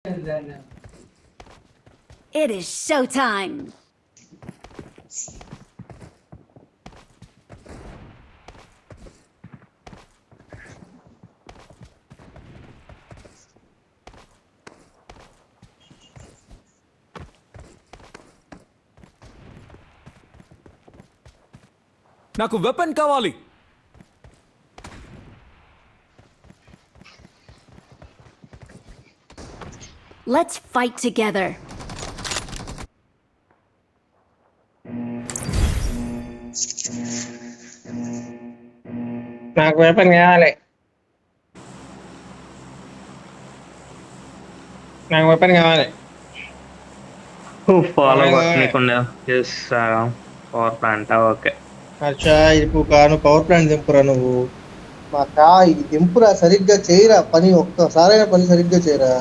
It is showtime. నాకు weapon కావాలి. Let's fight together. నాకు వెపన్ కావాలి. నాకు వెపన్ కావాలి. ఫాలో కొట్టనీకుండా పవర్ ప్లాంట్ ఓకే. అచ్చా ఇప్పుడు నువ్వు పవర్ ప్లాంట్ దింపురా. నువ్వు మా ఇది దింపురా, సరిగ్గా చేయరా పని. ఒక్కసారైనా పని సరిగ్గా చేయరా.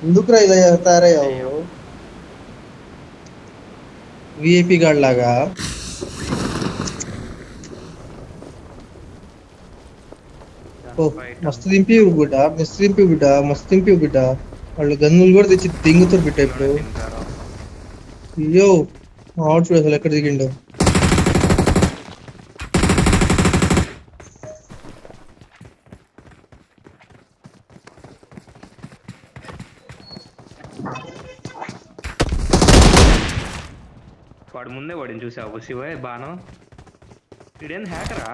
ఎందుకురా ఇలా చేస్తారయ్యావు విఐపి గార్డ్ లాగా. మస్తు దింపి బిడ్డ, మస్తు దింపి బిడ్డ, మస్తు దింపి బిడ్డ. వాళ్ళు గన్నులు కూడా తెచ్చి దింగుతారు బిడ్డ. ఇప్పుడు అయ్యో ఆవిడ చూడు అసలు ఎక్కడ దిగిండో. వాడు ముందే వాడిని చూసావు శివ బాను. ఇదేం హ్యాకరా?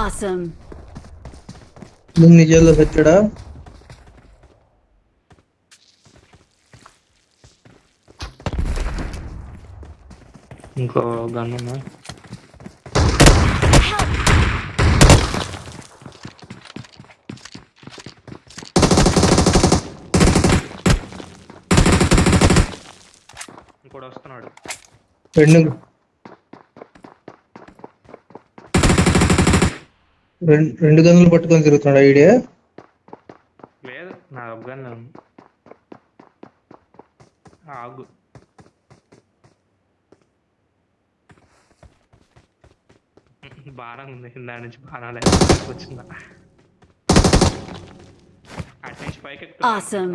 Awesome. నువ్వు నిజాల్లో పెట్టాడా? ఇంకో గన్ను ఇంకోటి వస్తున్నాడు. రెండు గన్నులు పట్టుకొని తిరుగుతున్నాడు ఐడియా. లేదు నా గన్ను ఆగు. బాణం ఉంది, దాని నుంచి బాణాలు వచ్చిందా అటు నుంచి పైకి Awesome.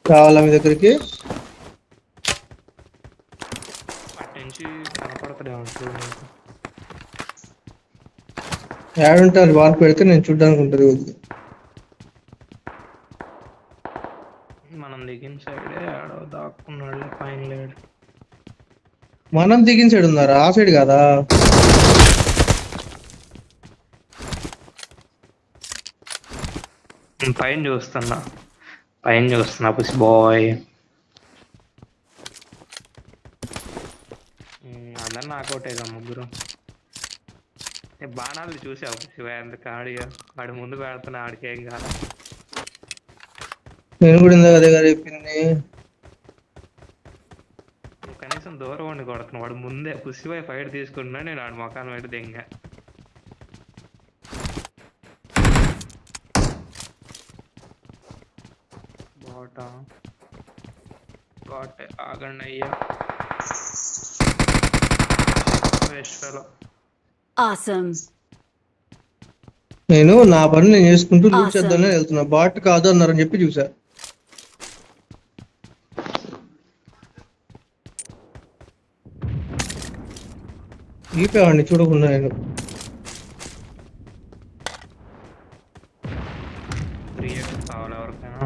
కావాలా మీ దగ్గరికి? అటు నుంచి కనపడతాడేమో. ఏడుంటారు వాల్ పెడితే నేను చూడ్డానికి ఉంటుంది. మనం దిగిన సైడే ఆడో దాక్కున్నాడు, పైన లేడు. మనం దిగిన సైడ్ ఉన్నారా? ఆ సైడ్ కాదా? పైన చూస్తున్నా పుసి బాయ్. అందరు నాకౌటేగా ముగ్గురు. బాణాలు చూసావు శివ ఎందుకు ఆడి ముందు పెడుతున్నా, ఆడికి ఏం కాదు. నేను కూడా ఇందాక అదే కదా చెప్పింది. నువ్వు కనీసం దూరం ఉండి కొడుతున్నావు. వాడు ముందే పుసిపోయి ఫైట్ తీసుకుంటున్నా, నేను ఆడి మొఖాన్ని పెట్టి దింగా. బాట ఆగండి అయ్యా. Awesome. నేను నా పని నేను చేసుకుంటూ లూట్ చేద్దామని వెళ్తున్నా. బాట్ కాదు అన్నారని చెప్పి చూసా. ఈపేవాడిని చూడకుండా నేను. కావాలి ఎవరికైనా?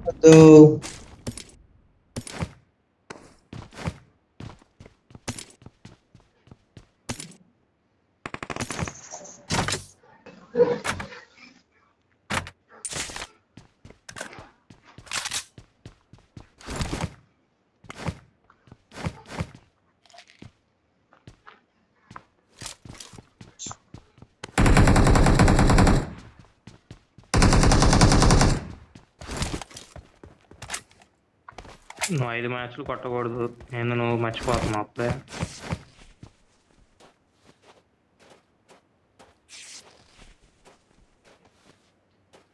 అదో నువ్వు 5 మ్యాచ్లు కొట్టకూడదు, నువ్వు మర్చిపోతున్నావు అప్పుడే.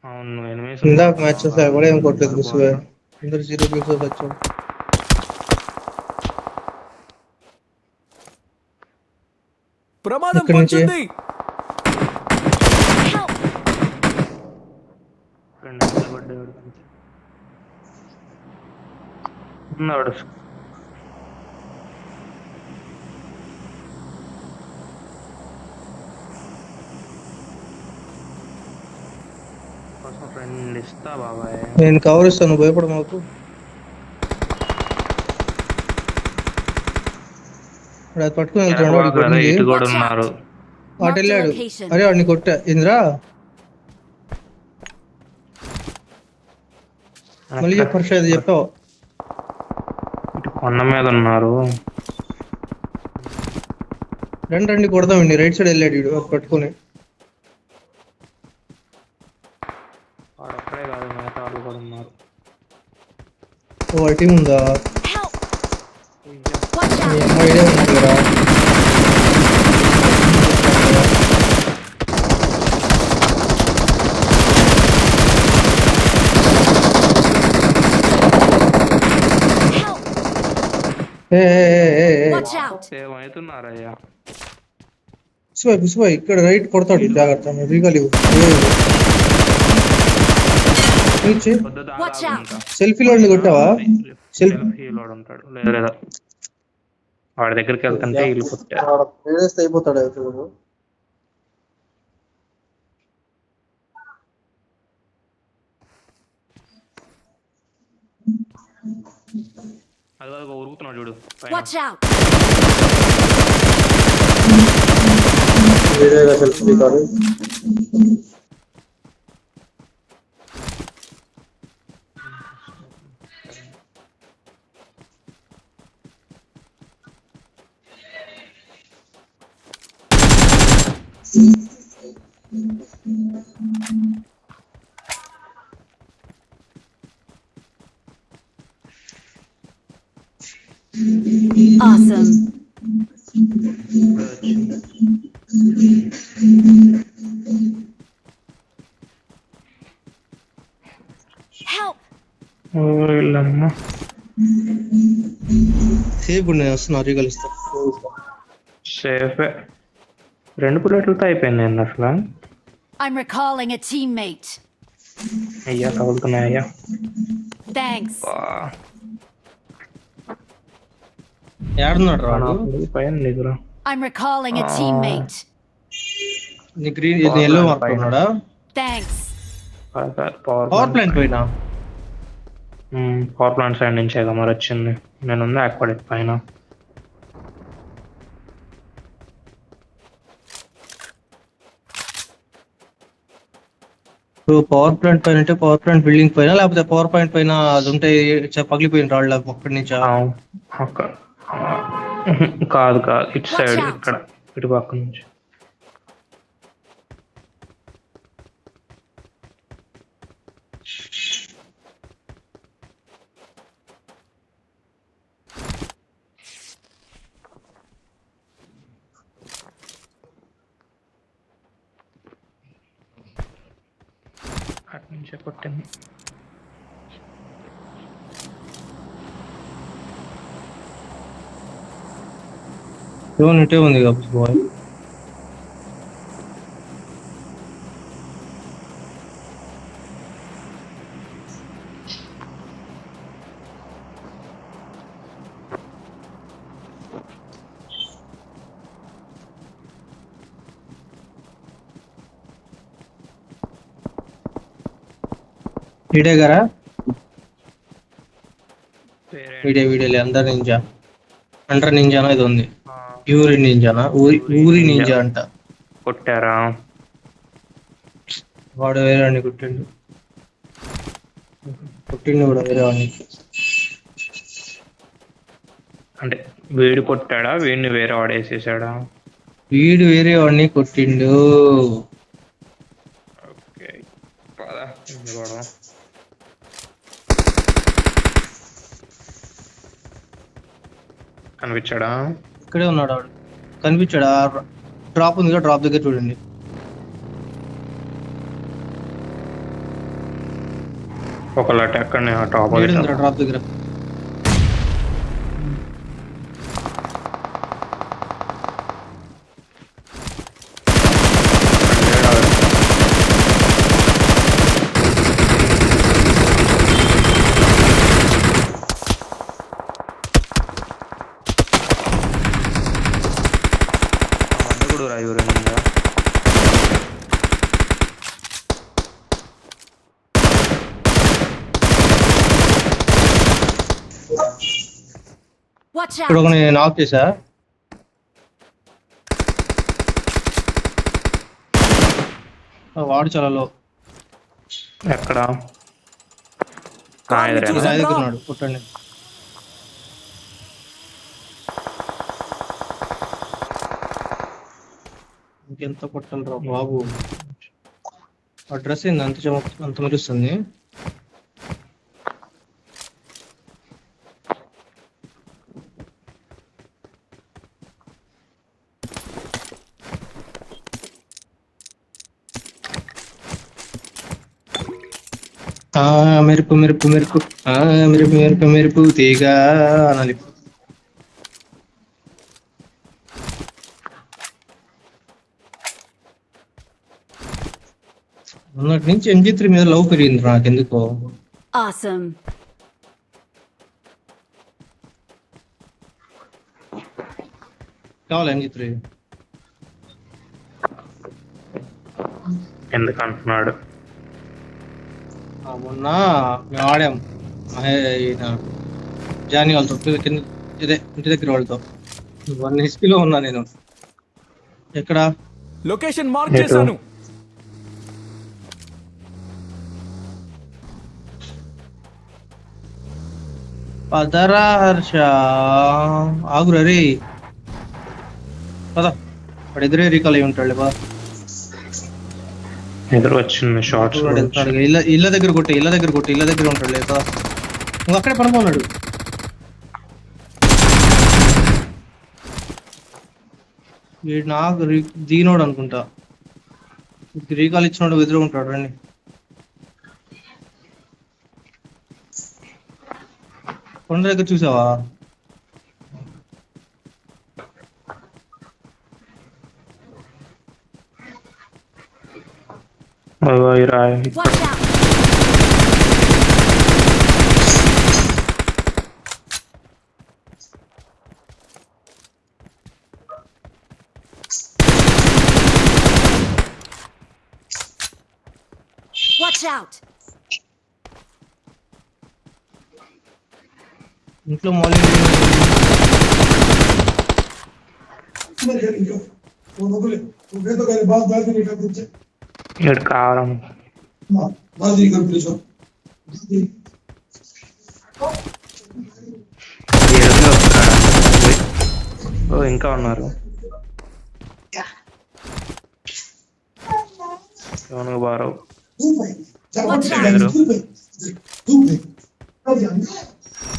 అవును, ఇందాక మ్యాచెస్ కూడా ఏం కొట్టలేదు. అందరు 0 kills తో వచ్చాం. ప్రమాదం ఎక్కడి నుంచి? పొంచుంది. Help! ఫ్రెండ్ ఎంత పడ్డాడు ఉన్నాడు. కోసం ఫ్రెండ్ ఇస్తా బాబాయ్. నేను కవర్ ఇస్తాను, నువ్వు భయపడ మాకు. ఇప్పుడు అది పట్టుకుని వెళ్తున్నాడు వాడికి అదే కొట్టింది. ఇటు కూడా Watch out. ఉన్నారు. వాడు Marked a వెళ్ళాడు. location. అరే వాడిని కొట్టా ఇంద్రా, మళ్ళీ చెప్పు హర్ష, అది చెప్పావు. ఇటు కొండ మీద ఉన్నారు. రండి రండి కొడదామండి. రైట్ సైడ్ వెళ్ళాడు వీడు అది పట్టుకుని. వాడు ఒక్కడే కాదు, మిగతా వాళ్ళు కూడా ఉన్నారు. ఓ వాడి టీం ఉందా? Help! Watch మీ out! అమ్మాయి ఇడే ఉన్నారు కదా. Help! ఏ Watch out! ఏమవుతున్నారయ్యా? పుష్పాయ్ ఇక్కడ రైట్ కొడతాడు, జాగ్రత్త. రీగాలి Watch out. సెల్ఫీలో కొట్టావా? హీలోడు ఉంటాడు. లేదా వాడి దగ్గరికి వెళ్తుంటే వీళ్ళు కొట్టారు. అయిపోతాడు చూడు. అది ఉరుకుతున్నాడు చూడు పైన. Watch out! సెల్ఫీ కాదు. Awesome. Help! వీళ్ళమ్మా సేఫ్ నేను వస్తున్నా, రీగలిస్తా. సేఫే. 2 బుల్లెట్లతో అయిపోయింది నేను అసలు. I'm recalling a teammate. అయ్యా తగులుతున్నాయ్యా. Thanks. ఏడున్నాడు రాడు? పైన నిద్ర. I'm recalling a teammate. నీ గ్రీన్ ఎల్లో మార్క్ ఉన్నాడా? Thanks. పవర్ ప్లాంట్ పైన. పవర్ ప్లాంట్ సైడ్ నుంచే కదా మరి వచ్చింది. నేను ఉంది ఆక్వాడెట్ పైన. పవర్ ప్లాంట్ పైన అంటే పవర్ ప్లాంట్ బిల్డింగ్ పైన, లేకపోతే పవర్ పాయింట్ పైన అది ఉంటాయి పగిలిపోయిన రాళ్ళు అక్కడి నుంచి. అక్కడ కాదు కాదు, ఇటు Watch సైడ్ out. ఇక్కడ ఇటు పక్క నుంచి. అటు నుంచే కొట్టింది. డ్రోన్ ఇటే ఉంది కాబట్టి బాయ్. ఇడే గారా? వీడియోలే అందరు నింజా అంటారు. నింజానా ఇది ఉంది, యూరి నింజానా, ఊరి నింజా అంట. కొట్టారా? వాడు వేరే వాడిని కొట్టిండు కూడా వేరే వాడిని. అంటే వీడు కొట్టాడా, వీడిని వేరే వాడు వేసేసాడా? వీడు వేరే వాడిని కొట్టిండు. ఓకే పద కూడా. కనిపించాడా? ఇక్కడే ఉన్నాడు వాడు. కనిపించాడా? డ్రాప్ ఉంది కదా, డ్రాప్ దగ్గర చూడండి. ఒకళ్ళు అటు ఎక్కడ టాప్ డ్రాప్ దగ్గర కూడా రాయూరేనంగా. Watch ఇప్పుడు out! ఒక నేను ఆఫ్ చేసా. వాడు చాలా లో. ఎక్కడ Call me ఎదురేనా? to నా దగ్గర the ఉన్నాడు, కొట్టండి. ఇంకెంత కొట్టాలరా బాబు. ఆ డ్రెస్ ఏంది అంత మెరుస్తుంది. మెరుపు మెరుపు మెరుపు మెరుపు మెరుపు మెరుపు తీగ అనాలి. మొన్నటి నుంచి MG3 మీద లవ్ పెరిగింది నాకు ఎందుకో. Awesome. కావాలి MG3. ఎందుకు అంటున్నాడు? మొన్న మేము ఆడాం జానీ వాళ్ళతో కింద ఇదే ఇంటి దగ్గర వాళ్ళతో 1 HP లో ఉన్నా నేను. ఎక్కడ లొకేషన్ మార్క్ చేశాను. పదరా హర్ష ఆగురా రే పద. వాడు ఎదురే రీకాల్ అయి ఉంటాడు బా. ఎదురు వచ్చింది షార్ట్స్. ఇళ్ళ దగ్గర కొట్టి ఇళ్ళ దగ్గర ఉంటాడు లేక నువ్వు అక్కడే పడుకున్నాడు. వీడు నాకు దీనోడు అనుకుంటా. రీకాల్ ఇచ్చినోడు ఎదురు ఉంటాడు. రండి కొండ దగ్గర చూసావా? Watch out! Watch out! ఇంట్లో మౌలి ఇక్కడ కావాలి. ఓ ఇంకా ఉన్నారు. బారావు Watch out! ఎదురు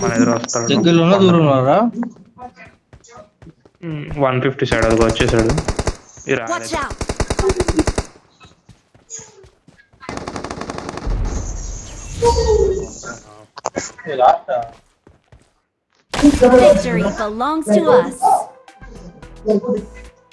మన ఎదురు వస్తాడు. దగ్గరలో దూరం ఉన్నారా? 150 సైడ్ అది వచ్చేసాడు. Watch out! Victory belongs to us.